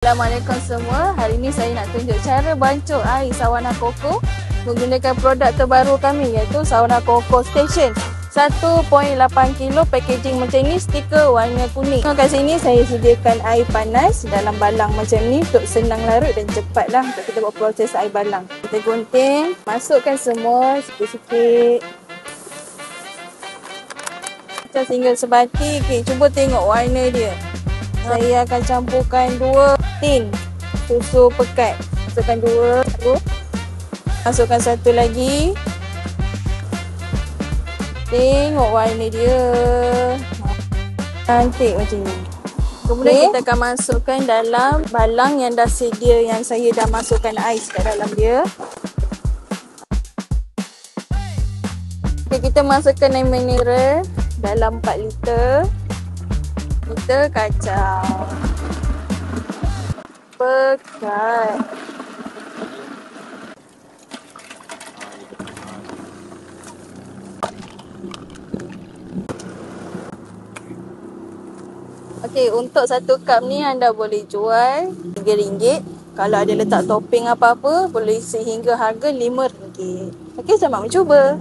Assalamualaikum semua. Hari ini saya nak tunjuk cara bancuk air sawana koko menggunakan produk terbaru kami iaitu sawana koko station 1.8 kilo packaging macam ni, stiker warna kuning. Kat sini saya sediakan air panas dalam balang macam ni untuk senang larut dan cepatlah untuk kita buat proses air balang. Kita gunting, masukkan semua sikit-sikit macam sehingga sebati. Okay, cuba tengok warna dia. Saya akan campurkan 2 tin susu pekat. Masukkan 2. Masukkan 1 lagi. Tengok warna dia. Cantik macam ni. Kemudian kita akan masukkan dalam balang yang dah sedia, yang saya dah masukkan ais kat dalam dia. Okay, kita masukkan air mineral dalam 4 liter. Kita kacau. Pekat. Okey, untuk 1 cup ni anda boleh jual RM3. Kalau ada letak topping apa-apa, boleh sehingga harga RM5. Okey, selamat mencuba.